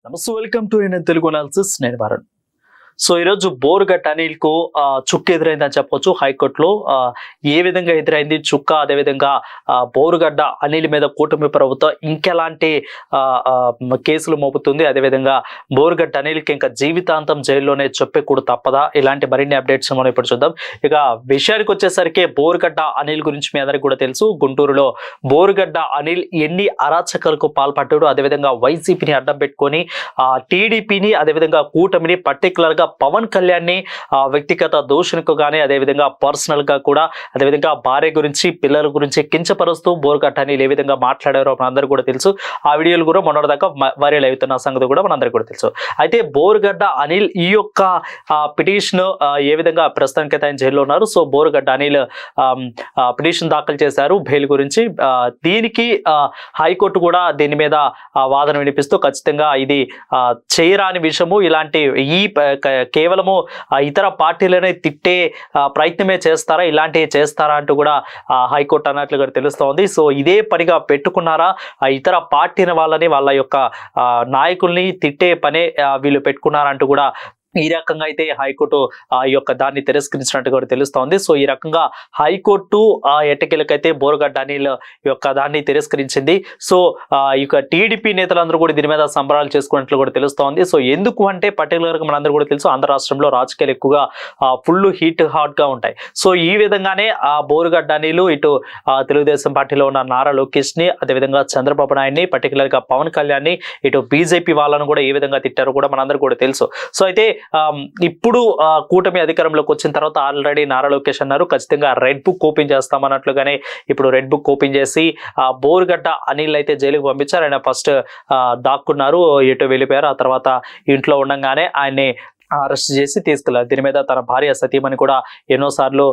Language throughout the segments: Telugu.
నమస్తే, వెల్కమ్ టు నేను తెలుగు అనాలిసిస్. నేను వరుణ్. సో ఈరోజు బోరుగట్ట అనిల్ కు చుక్క ఎదురైందని చెప్పొచ్చు. హైకోర్టులో ఏ విధంగా ఎదురైంది చుక్క, అదేవిధంగా బోరుగడ్డ అనిల్ మీద కూటమి ప్రభుత్వం ఇంకెలాంటి కేసులు మోపుతుంది, అదేవిధంగా బోరుగడ్డ అనిల్కి ఇంకా జీవితాంతం జైల్లోనే చెప్పకూడదు తప్పదా, ఇలాంటి మరిన్ని అప్డేట్స్ మనం ఇప్పుడు చూద్దాం. ఇక విషయానికి వచ్చేసరికి బోరుగడ్డ అనిల్ గురించి మీ అందరికీ కూడా తెలుసు. గుంటూరులో బోరుగడ్డ అనిల్ ఎన్ని అరాచకాలకు పాల్పడ్డాడు, అదేవిధంగా వైసీపీని అడ్డం పెట్టుకొని టీడీపీని, అదేవిధంగా కూటమిని, పర్టికులర్ గా పవన్ కళ్యాణ్ ని వ్యక్తిగత దూషణకు కానీ, అదేవిధంగా పర్సనల్ గా కూడా, అదేవిధంగా భార్య గురించి, పిల్లల గురించి కించపరుస్తూ బోరుగడ్డ అనిల్ ఏ విధంగా మాట్లాడారో మనందరూ కూడా తెలుసు. ఆ వీడియోలు కూడా మొన్నటిదాకా వైరల్ అవుతున్న సంగతి కూడా మనందరికీ కూడా తెలుసు. అయితే బోరుగడ్డ అనిల్ ఈ యొక్క పిటిషన్ ఏ విధంగా ప్రస్తుతానికైతే ఆయన జైల్లో ఉన్నారు. సో బోరుగడ్డ అనిల్ పిటిషన్ దాఖలు చేశారు బెయిల్ గురించి. దీనికి హైకోర్టు కూడా దీని మీద వాదన వినిపిస్తూ ఖచ్చితంగా ఇది చేయరాని విషయము, ఇలాంటి ఈ కేవలము ఇతర పార్టీలనే తిట్టే ప్రయత్నమే చేస్తారా, ఇలాంటివి చేస్తారా అంటూ కూడా హైకోర్టు అన్నట్లుగా తెలుస్తోంది. సో ఇదే పనిగా పెట్టుకున్నారా, ఇతర పార్టీల వాళ్ళని, వాళ్ళ యొక్క నాయకుల్ని తిట్టే పనే వీళ్ళు పెట్టుకున్నారా అంటూ కూడా ఈ రకంగా అయితే హైకోర్టు ఈ యొక్క దాన్ని తిరస్కరించినట్టు కూడా తెలుస్తోంది. సో ఈ రకంగా హైకోర్టు ఎట్టకేలకైతే బోరుగడ్డ అనిల్ యొక్క దాన్ని తిరస్కరించింది. సో ఇక టీడీపీ నేతలందరూ కూడా దీని మీద సంబరాలు చేసుకున్నట్లు కూడా తెలుస్తోంది. సో ఎందుకు అంటే పర్టికులర్గా మనందరూ కూడా తెలుసు, ఆంధ్ర రాష్ట్రంలో రాజకీయాలు ఎక్కువగా ఫుల్ హాట్ గా ఉంటాయి. సో ఈ విధంగానే బోరుగడ్డ అనిల్ ఇటు తెలుగుదేశం పార్టీలో ఉన్న నారా లోకేష్ ని, అదేవిధంగా చంద్రబాబు నాయుడిని, పర్టికులర్ గా పవన్ కళ్యాణ్ ని, ఇటు బీజేపీ వాళ్ళను కూడా ఏ విధంగా తిట్టారో కూడా మనందరూ కూడా తెలుసు. సో అయితే ఇప్పుడు కూటమి అధికారంలోకి వచ్చిన తర్వాత ఆల్రెడీ నారా లోకేష్ అన్నారు ఖచ్చితంగా రెడ్ బుక్ ఓపెన్ చేస్తామన్నట్లుగానే ఇప్పుడు రెడ్ బుక్ ఓపెన్ చేసి బోరుగడ్డ అనిల్ అయితే జైలుకు పంపించారు. ఆయన ఫస్ట్ దాక్కున్నారు, ఎటు వెళ్ళిపోయారు. ఆ తర్వాత ఇంట్లో ఉండగానే ఆయన్ని అరెస్ట్ చేసి తీసుకెళ్లారు. దీని మీద తన భార్య సతీమణి కూడా ఎన్నోసార్లు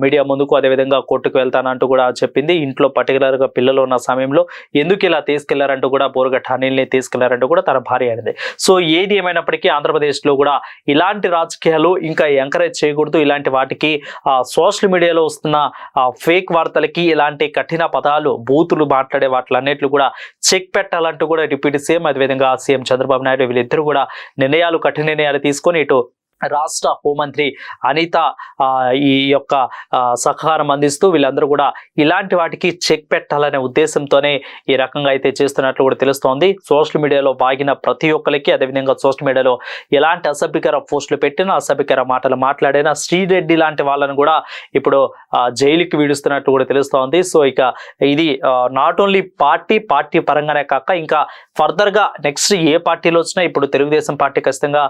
మీడియా ముందుకు, అదేవిధంగా కోర్టుకు వెళ్తానంటూ కూడా చెప్పింది. ఇంట్లో పర్టికులర్ గా పిల్లలు ఉన్న సమయంలో ఎందుకు ఇలా తీసుకెళ్లారంటూ కూడా బోరుగడ్డ అనిల్ని తీసుకెళ్లారంటూ కూడా తన భార్య అనేది. సో ఏది ఏమైనప్పటికీ ఆంధ్రప్రదేశ్ లో కూడా ఇలాంటి రాజకీయాలు ఇంకా ఎంకరేజ్ చేయకూడదు. ఇలాంటి వాటికి సోషల్ మీడియాలో వస్తున్న ఫేక్ వార్తలకి, ఇలాంటి కఠిన పదాలు, బూతులు మాట్లాడే వాటిలన్నిట్లు కూడా చెక్ పెట్టాలంటూ కూడా డిప్యూటీ సీఎం, అదేవిధంగా సీఎం చంద్రబాబు నాయుడు వీళ్ళిద్దరూ కూడా కఠిన నిర్ణయాలు తీసుకొని ఇటు రాష్ట్ర హోంమంత్రి అనిత ఈ యొక్క సహకారం అందిస్తూ వీళ్ళందరూ కూడా ఇలాంటి వాటికి చెక్ పెట్టాలనే ఉద్దేశంతోనే ఈ రకంగా అయితే చేస్తున్నట్లు కూడా తెలుస్తోంది. సోషల్ మీడియాలో బాగిన ప్రతి ఒక్కరికి, అదేవిధంగా సోషల్ మీడియాలో ఎలాంటి అసభ్యకర పోస్టులు పెట్టినా, అసభ్యకర మాటలు మాట్లాడినా శ్రీరెడ్డి లాంటి వాళ్ళను కూడా ఇప్పుడు జైలుకి విడుస్తున్నట్టు కూడా తెలుస్తోంది. సో ఇక ఇది నాట్ ఓన్లీ పార్టీ పరంగానే కాక ఇంకా ఫర్దర్ గా నెక్స్ట్ ఏ పార్టీలో వచ్చినా, ఇప్పుడు తెలుగుదేశం పార్టీ ఖచ్చితంగా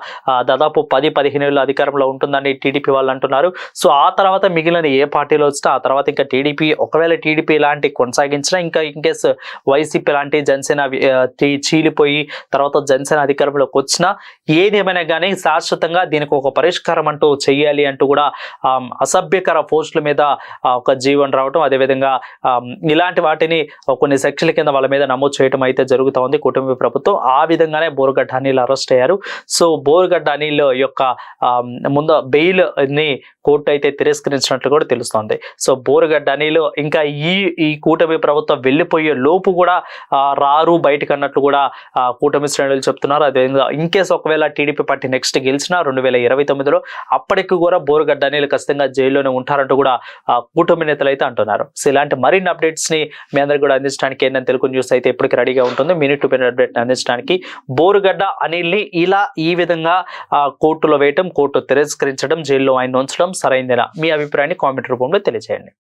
దాదాపు 10-15 ఏళ్ళు అధికారంలో ఉంటుందని టీడీపీ వాళ్ళు అంటున్నారు. సో ఆ తర్వాత మిగిలిన ఏ పార్టీలో వచ్చినా ఆ తర్వాత ఇంకా టీడీపీ, ఒకవేళ టీడీపీ ఇలాంటి కొనసాగించినా, ఇంకా ఇన్ కేసు వైసీపీ లాంటి జనసేన చీలిపోయి తర్వాత జనసేన అధికారంలోకి వచ్చినా, ఏదేమైనా కానీ శాశ్వతంగా దీనికి ఒక పరిష్కారం అంటూ చెయ్యాలి అంటూ కూడా అసభ్యకర పోస్టుల మీద ఒక జీవన్ రావటం, అదేవిధంగా ఇలాంటి వాటిని కొన్ని సెక్షన్ల కింద వాళ్ళ మీద నమోదు చేయడం అయితే జరుగుతూ ఉంది కూటమి ప్రభుత్వం. ఆ విధంగానే బోరుగడ్డ అనిల్ అరెస్ట్ అయ్యారు. సో బోరుగడ్డ అనిల్ యొక్క ముందు బెయిల్ ని కోర్టు అయితే తిరస్కరించినట్లు కూడా తెలుస్తోంది. సో బోరుగడ్డ అనిల్ ఇంకా ఈ కూటమి ప్రభుత్వం వెళ్ళిపోయే లోపు కూడా రారు బయటకు అన్నట్లు కూడా కూటమి శ్రేణులు చెప్తున్నారు. అదేవిధంగా ఇన్ కేసు ఒకవేళ టీడీపీ పార్టీ నెక్స్ట్ గెలిచిన 2029లో అప్పటికి కూడా బోరుగడ్డ అనిల్ ఖచ్చితంగా జైల్లోనే ఉంటారంటూ కూడా కూటమి నేతలు అయితే అంటున్నారు. సో ఇలాంటి మరిన్ని అప్డేట్స్ ని మీ అందరికీ కూడా అందించడానికి ఏంటంటే తెలుగు న్యూస్ అయితే ఎప్పటికీ రెడీగా ఉంటుంది. మినిట్ టు మినిట్ అప్డేట్ అందించడానికి బోరుగడ్డ అనిల్ ని ఇలా ఈ విధంగా కోర్టులో వేయటం, కోర్టు తిరస్కరించడం, జైల్లో ఆయన ఉంచడం సరైందేనా? మీ అభిప్రాయాన్ని కామెంట్ రూపంలో తెలియజేయండి.